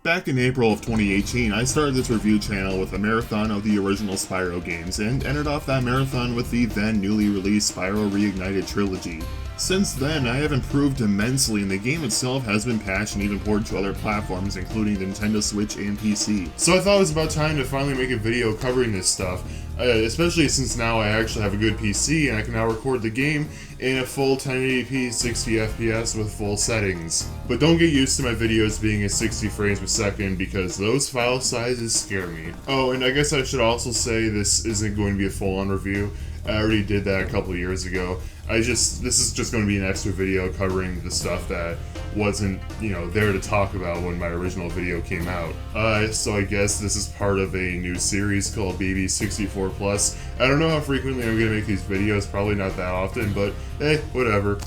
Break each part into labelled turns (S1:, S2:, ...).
S1: Back in April of 2018, I started this review channel with a marathon of the original Spyro games, and ended off that marathon with the then newly released Spyro Reignited Trilogy. Since then, I have improved immensely, and the game itself has been patched and even ported to other platforms, including the Nintendo Switch and PC. So I thought it was about time to finally make a video covering this stuff, especially since now I actually have a good PC and I can now record the game in a full 1080p 60 FPS with full settings. But don't get used to my videos being at 60 frames per second because those file sizes scare me. Oh, and I guess I should also say this isn't going to be a full-on review. I already did that a couple of years ago. This is just going to be an extra video covering the stuff that wasn't, there to talk about when my original video came out. So I guess this is part of a new series called BB64+. I don't know how frequently I'm going to make these videos, probably not that often, but hey, whatever.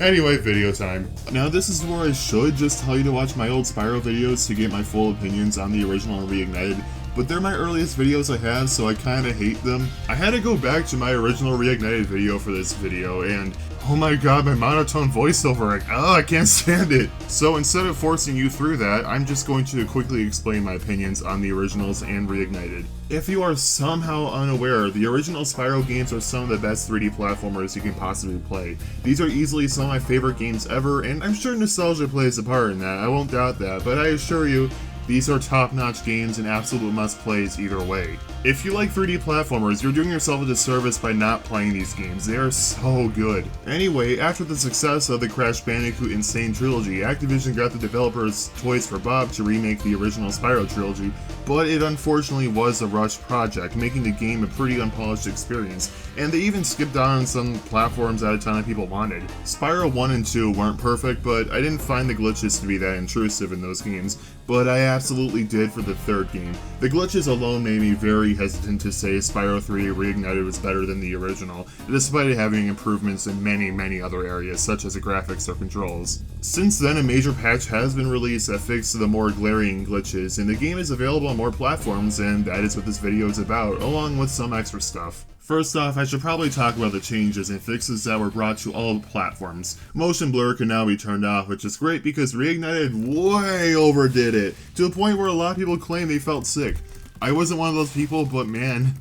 S1: Anyway, video time. Now this is where I should just tell you to watch my old Spyro videos to get my full opinions on the original and Reignited, but they're my earliest videos I have, so I kinda hate them. I had to go back to my original Reignited video for this video, and oh my god, my monotone voiceover, I can't stand it! So instead of forcing you through that, I'm just going to quickly explain my opinions on the originals and Reignited. If you are somehow unaware, the original Spyro games are some of the best 3D platformers you can possibly play. These are easily some of my favorite games ever, and I'm sure nostalgia plays a part in that, I won't doubt that, but I assure you, these are top-notch games and absolute must-plays either way. If you like 3D platformers, you're doing yourself a disservice by not playing these games. They are so good. Anyway, after the success of the Crash Bandicoot Insane Trilogy, Activision got the developers Toys for Bob to remake the original Spyro trilogy, but it unfortunately was a rushed project, making the game a pretty unpolished experience, and they even skipped out on some platforms at a time that people wanted. Spyro 1 and 2 weren't perfect, but I didn't find the glitches to be that intrusive in those games, but I absolutely did for the third game. The glitches alone made me very hesitant to say Spyro 3 Reignited was better than the original, despite it having improvements in many other areas, such as the graphics or controls. Since then, a major patch has been released that fixed the more glaring glitches, and the game is available on more platforms, and that is what this video is about, along with some extra stuff. First off, I should probably talk about the changes and fixes that were brought to all platforms. Motion blur can now be turned off, which is great because Reignited way overdid it, to a point where a lot of people claim they felt sick. I wasn't one of those people, but man,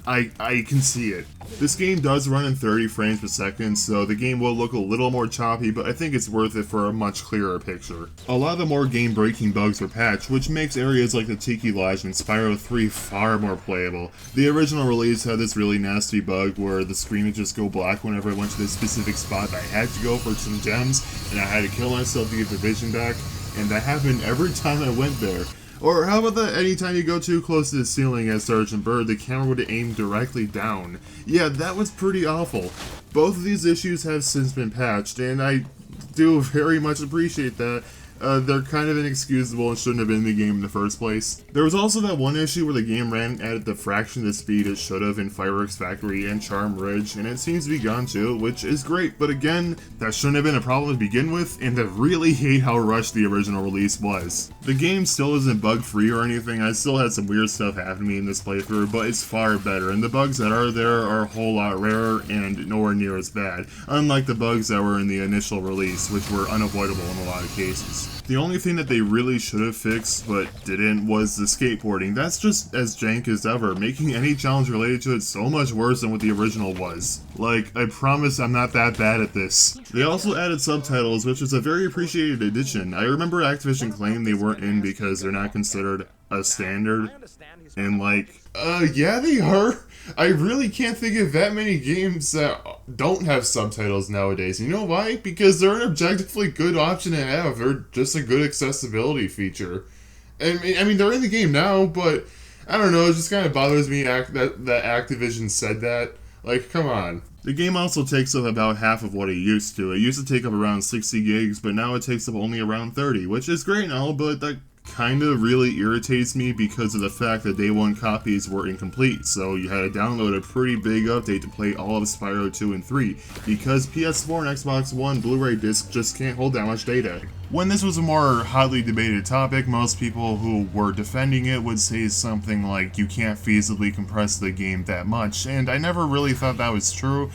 S1: I can see it. This game does run in 30 frames per second, so the game will look a little more choppy, but I think it's worth it for a much clearer picture. A lot of the more game-breaking bugs were patched, which makes areas like the Tiki Lodge in Spyro 3 far more playable. The original release had this really nasty bug where the screen would just go black whenever I went to this specific spot that I had to go for some gems, and I had to kill myself to get the vision back, and that happened every time I went there. Or how about that anytime you go too close to the ceiling as Sergeant Bird, the camera would aim directly down. Yeah, that was pretty awful. Both of these issues have since been patched, and I do very much appreciate that. They're kind of inexcusable and shouldn't have been in the game in the first place. There was also that one issue where the game ran at the fraction of the speed it should have in Fireworks Factory and Charm Ridge, and it seems to be gone too, which is great, but again, that shouldn't have been a problem to begin with, and I really hate how rushed the original release was. The game still isn't bug-free or anything, I still had some weird stuff happen to me in this playthrough, but it's far better, and the bugs that are there are a whole lot rarer and nowhere near as bad, unlike the bugs that were in the initial release, which were unavoidable in a lot of cases. The only thing that they really should have fixed, but didn't, was the skateboarding. That's just as jank as ever, making any challenge related to it so much worse than what the original was. Like, I promise I'm not that bad at this. They also added subtitles, which is a very appreciated addition. I remember Activision claimed they weren't in because they're not considered a standard, and yeah, they are. I really can't think of that many games that don't have subtitles nowadays. You know why? Because they're an objectively good option to have. They're just a good accessibility feature. I mean, they're in the game now, but I don't know, it just kind of bothers me that Activision said that. Like, come on. The game also takes up about half of what it used to. It used to take up around 60 gigs, but now it takes up only around 30, which is great and all, but that kind of really irritates me because of the fact that day one copies were incomplete, so you had to download a pretty big update to play all of Spyro 2 and 3, because PS4 and Xbox One Blu-ray discs just can't hold that much data. When this was a more hotly debated topic, most people who were defending it would say something like, you can't feasibly compress the game that much, and I never really thought that was true.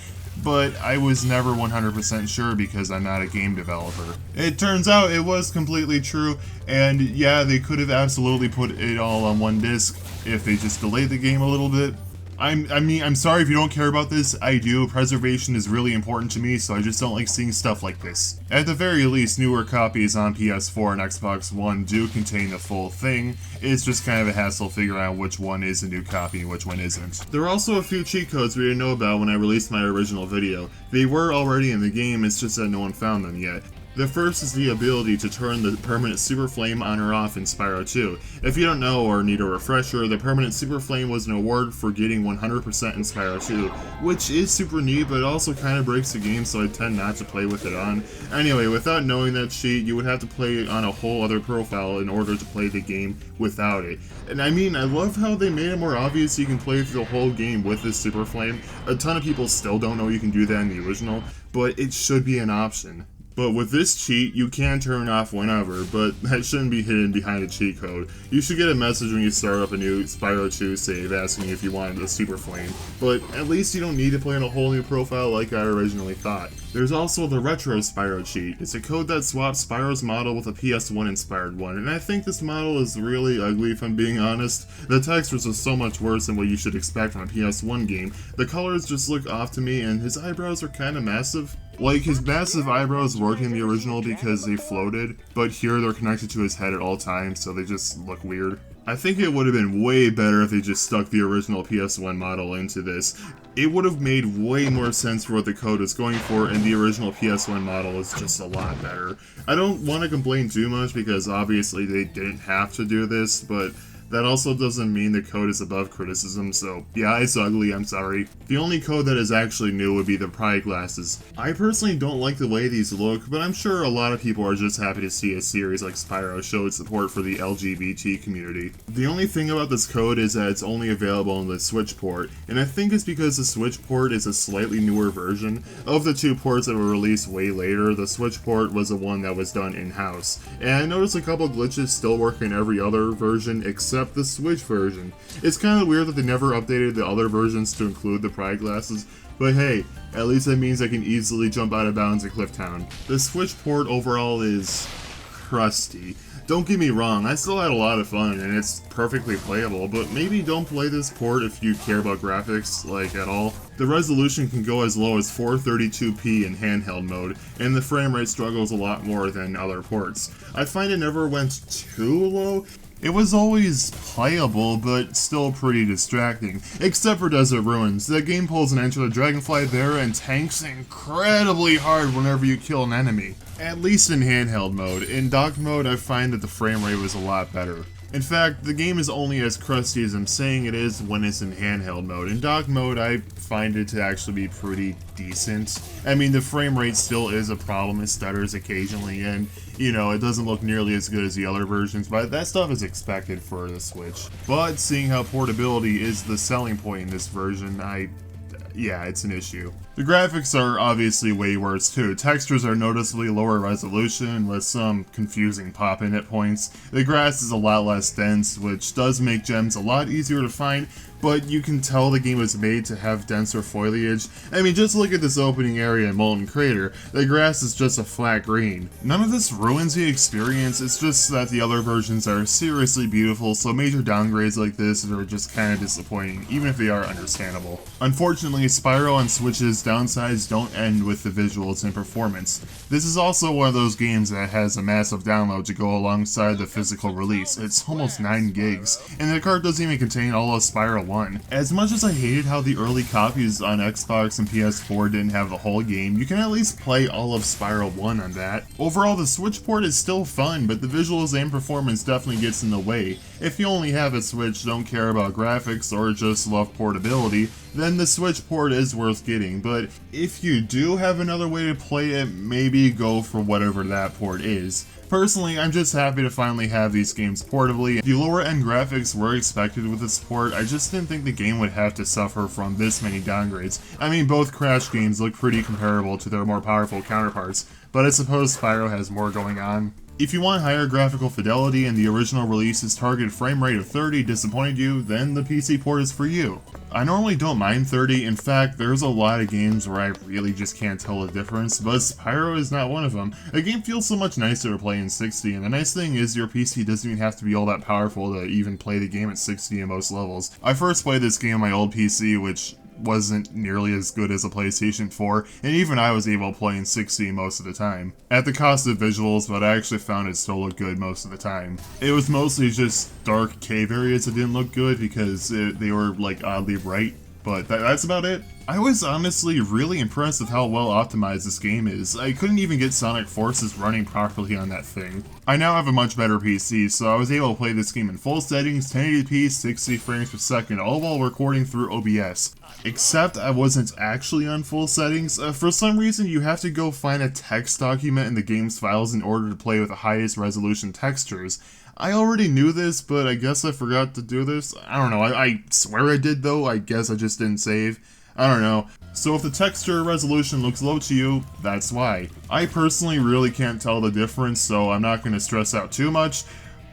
S1: but I was never 100% sure because I'm not a game developer. It turns out it was completely true, and yeah, they could have absolutely put it all on one disc if they just delayed the game a little bit. I'm sorry if you don't care about this, I do. Preservation is really important to me, so I just don't like seeing stuff like this. At the very least, newer copies on PS4 and Xbox One do contain the full thing. It's just kind of a hassle figuring out which one is a new copy and which one isn't. There are also a few cheat codes we didn't know about when I released my original video. They were already in the game, it's just that no one found them yet. The first is the ability to turn the permanent super flame on or off in Spyro 2. If you don't know or need a refresher, the permanent super flame was an award for getting 100% in Spyro 2, which is super neat, but it also kind of breaks the game, so I tend not to play with it on. Anyway, without knowing that cheat, you would have to play it on a whole other profile in order to play the game without it. And I mean, I love how they made it more obvious you can play through the whole game with this super flame. A ton of people still don't know you can do that in the original, but it should be an option. But with this cheat, you can turn it off whenever, but that shouldn't be hidden behind a cheat code. You should get a message when you start up a new Spyro 2 save asking if you wanted a super flame, but at least you don't need to play on a whole new profile like I originally thought. There's also the Retro Spyro cheat. It's a code that swaps Spyro's model with a PS1 inspired one, and I think this model is really ugly if I'm being honest. The textures are so much worse than what you should expect from a PS1 game. The colors just look off to me, and his eyebrows are kinda massive. Like, his massive eyebrows work in the original because they floated, but here they're connected to his head at all times, so they just look weird. I think it would have been way better if they just stuck the original PS1 model into this. It would have made way more sense for what the code is going for, and the original PS1 model is just a lot better. I don't want to complain too much because obviously they didn't have to do this, but that also doesn't mean the code is above criticism, so yeah, it's ugly, I'm sorry. The only code that is actually new would be the Pride glasses. I personally don't like the way these look, but I'm sure a lot of people are just happy to see a series like Spyro show its support for the LGBT community. The only thing about this code is that it's only available on the Switch port, and I think it's because the Switch port is a slightly newer version. Of the two ports that were released way later, the Switch port was the one that was done in-house. And I noticed a couple glitches still work in every other version except the Switch version. It's kind of weird that they never updated the other versions to include the Pride glasses, but hey, at least that means I can easily jump out of bounds at Clifftown. The Switch port overall is crusty. Don't get me wrong, I still had a lot of fun and it's perfectly playable, but maybe don't play this port if you care about graphics, like, at all. The resolution can go as low as 432p in handheld mode, and the frame rate struggles a lot more than other ports. I find it never went too low. It was always playable, but still pretty distracting. Except for Desert Ruins. The game pulls an Enter the Dragonfly there and tanks incredibly hard whenever you kill an enemy. At least in handheld mode. In docked mode, I find that the frame rate was a lot better. In fact, the game is only as crusty as I'm saying it is when it's in handheld mode. In dock mode, I find it to actually be pretty decent. I mean, the frame rate still is a problem, it stutters occasionally, and, you know, it doesn't look nearly as good as the other versions, but that stuff is expected for the Switch. But seeing how portability is the selling point in this version, yeah, it's an issue. The graphics are obviously way worse too. Textures are noticeably lower resolution with some confusing pop-in at points. The grass is a lot less dense, which does make gems a lot easier to find, but you can tell the game was made to have denser foliage. I mean, just look at this opening area in Molten Crater. The grass is just a flat green. None of this ruins the experience, it's just that the other versions are seriously beautiful, so major downgrades like this are just kinda disappointing, even if they are understandable. Unfortunately, Spyro on Switch's downsides don't end with the visuals and performance. This is also one of those games that has a massive download to go alongside the physical release. It's almost 9 gigs, and the cart doesn't even contain all of Spyro 1. As much as I hated how the early copies on Xbox and PS4 didn't have the whole game, you can at least play all of Spyro 1 on that. Overall, the Switch port is still fun, but the visuals and performance definitely gets in the way. If you only have a Switch, don't care about graphics, or just love portability, then the Switch port is worth getting, but if you do have another way to play it, maybe go for whatever that port is. Personally, I'm just happy to finally have these games portably. The lower end graphics were expected with this port, I just didn't think the game would have to suffer from this many downgrades. I mean, both Crash games look pretty comparable to their more powerful counterparts, but I suppose Spyro has more going on. If you want higher graphical fidelity and the original release's target frame rate of 30 disappointed you, then the PC port is for you. I normally don't mind 30, in fact, there's a lot of games where I really just can't tell the difference, but Spyro is not one of them. A game feels so much nicer to play in 60, and the nice thing is your PC doesn't even have to be all that powerful to even play the game at 60 in most levels. I first played this game on my old PC, which wasn't nearly as good as a PlayStation 4, and even I was able to play in 60 most of the time. At the cost of visuals, but I actually found it still looked good most of the time. It was mostly just dark cave areas that didn't look good because they were like oddly bright, but that's about it. I was honestly really impressed with how well optimized this game is. I couldn't even get Sonic Forces running properly on that thing. I now have a much better PC, so I was able to play this game in full settings, 1080p, 60 frames per second, all while recording through OBS. Except I wasn't actually on full settings. For some reason, you have to go find a text document in the game's files in order to play with the highest resolution textures. I already knew this, but I guess I forgot to do this. I don't know, I swear I did though, I guess I just didn't save. I don't know. So if the texture resolution looks low to you, that's why. I personally really can't tell the difference, so I'm not going to stress out too much,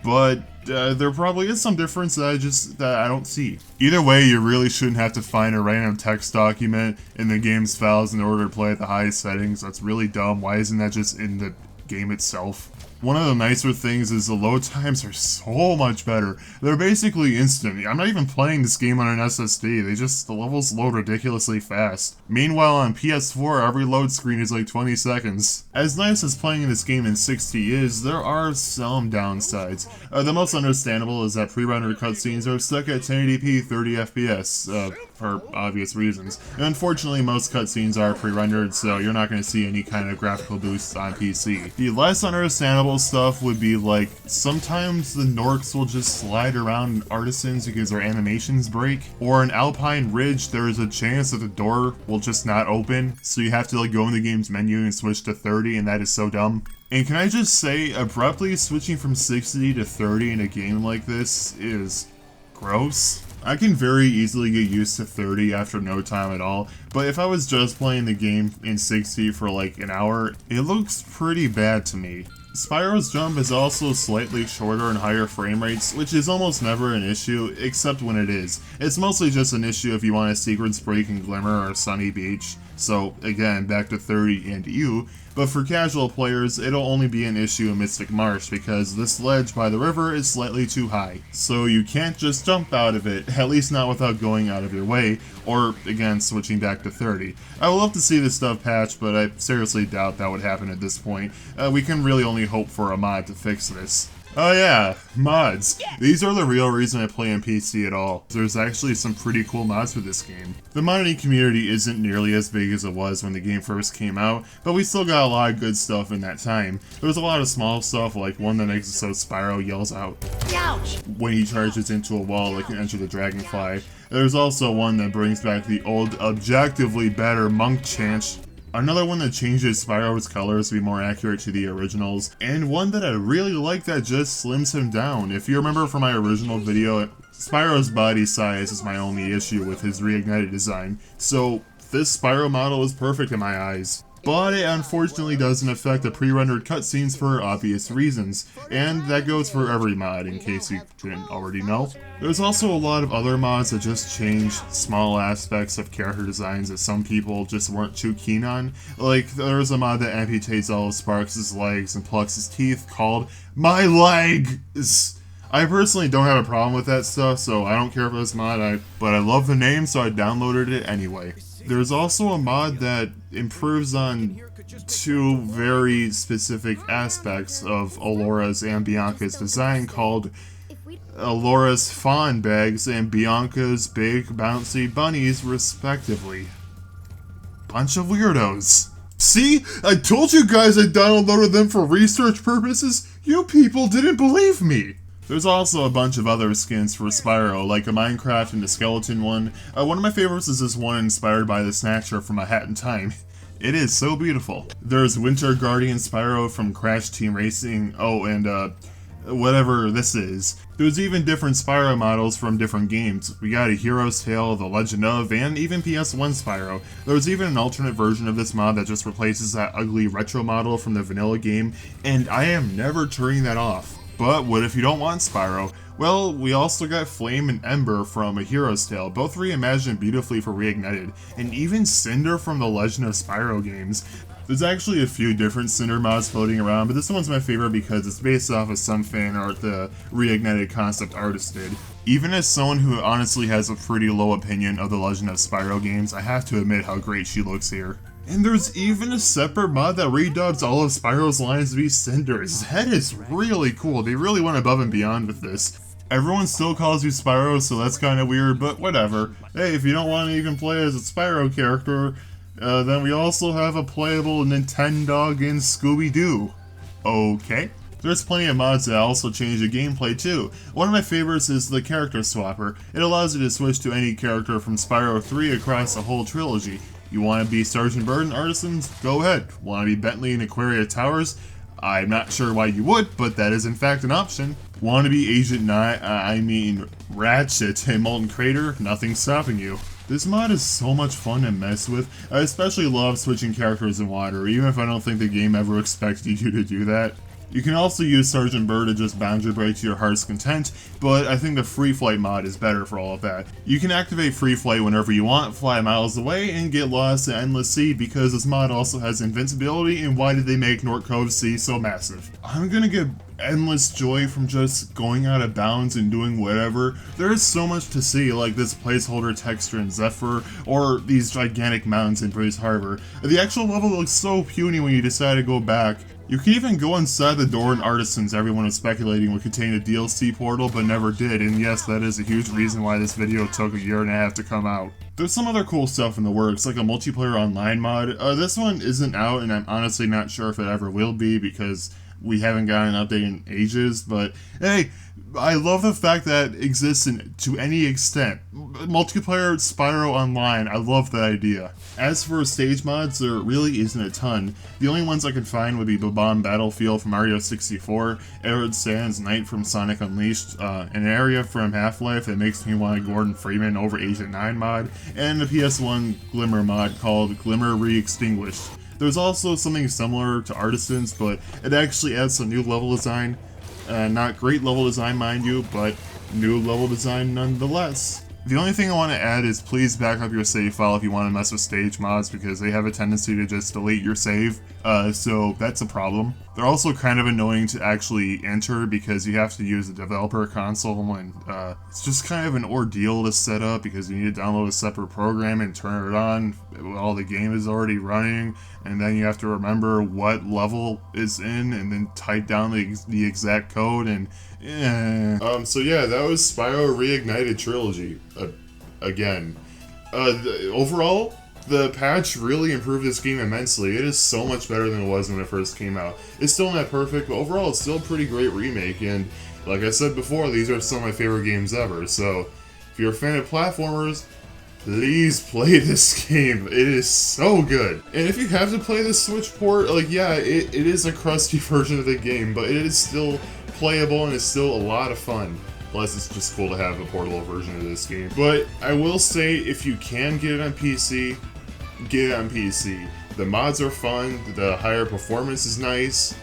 S1: but there probably is some difference that I don't see. Either way, you really shouldn't have to find a random text document in the game's files in order to play at the highest settings. That's really dumb. Why isn't that just in the game itself? One of the nicer things is the load times are so much better. They're basically instant. I'm not even playing this game on an SSD, the levels load ridiculously fast. Meanwhile on PS4, every load screen is like 20 seconds. As nice as playing this game in 60 is, there are some downsides. The most understandable is that pre-rendered cutscenes are stuck at 1080p 30 FPS, for obvious reasons. And unfortunately, most cutscenes are pre-rendered, so you're not going to see any kind of graphical boosts on PC. The less understandable stuff would be like, sometimes the Norks will just slide around artisans because their animations break, or in Alpine Ridge there is a chance that the door will just not open, so you have to like go in the game's menu and switch to 30, and that is so dumb. And can I just say, abruptly switching from 60 to 30 in a game like this is gross. I can very easily get used to 30 after no time at all, but if I was just playing the game in 60 for like an hour, it looks pretty bad to me. Spyro's jump is also slightly shorter and higher frame rates, which is almost never an issue, except when it is. It's mostly just an issue if you want a sequence break in Glimmer or Sunny Beach, so again, back to 30 and you. But for casual players, it'll only be an issue in Mystic Marsh because this ledge by the river is slightly too high. So you can't just jump out of it, at least not without going out of your way, or again, switching back to 30. I would love to see this stuff patched, but I seriously doubt that would happen at this point. We can really only hope for a mod to fix this. Oh yeah, mods. These are the real reason I play on PC at all. There's actually some pretty cool mods for this game. The modding community isn't nearly as big as it was when the game first came out, but we still got a lot of good stuff in that time. There's a lot of small stuff, like one that makes it so Spyro yells out "Ouch!" when he charges into a wall like an Enter the Dragonfly. There's also one that brings back the old, objectively better monk chant. Another one that changes Spyro's colors to be more accurate to the originals, and one that I really like that just slims him down. If you remember from my original video, Spyro's body size is my only issue with his Reignited design, so this Spyro model is perfect in my eyes. But it unfortunately doesn't affect the pre-rendered cutscenes for obvious reasons, and that goes for every mod in case you didn't already know. There's also a lot of other mods that just change small aspects of character designs that some people just weren't too keen on. Like, there's a mod that amputates all of Sparks' legs and plucks his teeth called My Legs! I personally don't have a problem with that stuff, so I don't care for this mod, but I love the name, so I downloaded it anyway. There's also a mod that improves on two very specific aspects of Alora's and Bianca's design called Alora's Fawn Bags and Bianca's Big Bouncy Bunnies, respectively. Bunch of weirdos. See? I told you guys I downloaded them for research purposes. You people didn't believe me. There's also a bunch of other skins for Spyro, like a Minecraft and a skeleton one. One of my favorites is this one inspired by the Snatcher from A Hat in Time. It is so beautiful. There's Winter Guardian Spyro from Crash Team Racing. Oh, and whatever this is. There's even different Spyro models from different games. We got a Hero's Tale, The Legend of, and even PS1 Spyro. There was even an alternate version of this mod that just replaces that ugly retro model from the vanilla game, and I am never turning that off. But what if you don't want Spyro? Well, we also got Flame and Ember from A Hero's Tale, both reimagined beautifully for Reignited, and even Cinder from the Legend of Spyro games. There's actually a few different Cinder mods floating around, but this one's my favorite because it's based off of some fan art the Reignited concept artist did. Even as someone who honestly has a pretty low opinion of the Legend of Spyro games, I have to admit how great she looks here. And there's even a separate mod that redubs all of Spyro's lines to be Cinders. That is really cool. They really went above and beyond with this. Everyone still calls you Spyro, so that's kind of weird, but whatever. Hey, if you don't want to even play as a Spyro character, then we also have a playable Nintendog in Scooby-Doo. Okay. There's plenty of mods that also change the gameplay too. One of my favorites is the Character Swapper. It allows you to switch to any character from Spyro 3 across the whole trilogy. You want to be Sergeant Bird in Artisans? Go ahead. Want to be Bentley in Aquaria Towers? I'm not sure why you would, but that is in fact an option. Want to be Agent Ratchet in Molten Crater? Nothing's stopping you. This mod is so much fun to mess with. I especially love switching characters in water, even if I don't think the game ever expected you to do that. You can also use Sergeant Bird to just boundary break to your heart's content, but I think the Free Flight mod is better for all of that. You can activate Free Flight whenever you want, fly miles away, and get lost in Endless Sea because this mod also has invincibility, and why did they make North Cove Sea so massive? I'm gonna get endless joy from just going out of bounds and doing whatever. There is so much to see, like this placeholder texture in Zephyr, or these gigantic mountains in Bruce Harbor. The actual level looks so puny when you decide to go back. You can even go inside the door in Artisans everyone was speculating would contain a DLC portal, but never did, and yes, that is a huge reason why this video took a year and a half to come out. There's some other cool stuff in the works, like a multiplayer online mod. This one isn't out, and I'm honestly not sure if it ever will be, because we haven't gotten an update in ages, but hey, I love the fact that it exists to any extent. Multiplayer Spyro Online, I love that idea. As for stage mods, there really isn't a ton. The only ones I could find would be Bob-omb Battlefield from Mario 64, Arid Sans Night from Sonic Unleashed, an area from Half-Life that makes me want a Gordon Freeman over Agent 9 mod, and a PS1 Glimmer mod called Glimmer Re-Extinguished. There's also something similar to Artisans, but it actually adds some new level design. Not great level design, mind you, but new level design nonetheless. The only thing I want to add is please back up your save file if you want to mess with stage mods, because they have a tendency to just delete your save, so that's a problem. They're also kind of annoying to actually enter because you have to use the developer console, and it's just kind of an ordeal to set up because you need to download a separate program and turn it on while the game is already running, and then you have to remember what level is in and then type down the exact code, and so yeah, that was Spyro Reignited Trilogy. Again. Overall, the patch really improved this game immensely. It is so much better than it was when it first came out. It's still not perfect, but overall it's still a pretty great remake, and like I said before, these are some of my favorite games ever, so if you're a fan of platformers, please play this game. It is so good. And if you have to play the Switch port, like yeah, it is a crusty version of the game, but it is still playable and it's still a lot of fun. Plus, it's just cool to have a portable version of this game. But I will say, if you can get it on PC, get it on PC. The mods are fun, the higher performance is nice.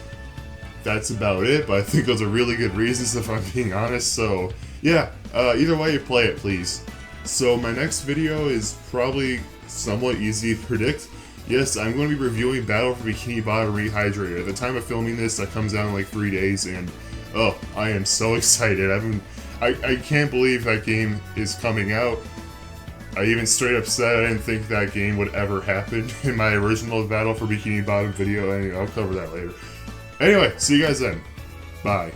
S1: That's about it, but I think those are really good reasons if I'm being honest. So, yeah, either way you play it, please. So my next video is probably somewhat easy to predict. Yes, I'm going to be reviewing Battle for Bikini Bottom Rehydrated. At the time of filming this, that comes out in like 3 days, and oh, I am so excited. I can't believe that game is coming out. I even straight up said I didn't think that game would ever happen in my original Battle for Bikini Bottom video. Anyway, I'll cover that later. Anyway, see you guys then. Bye.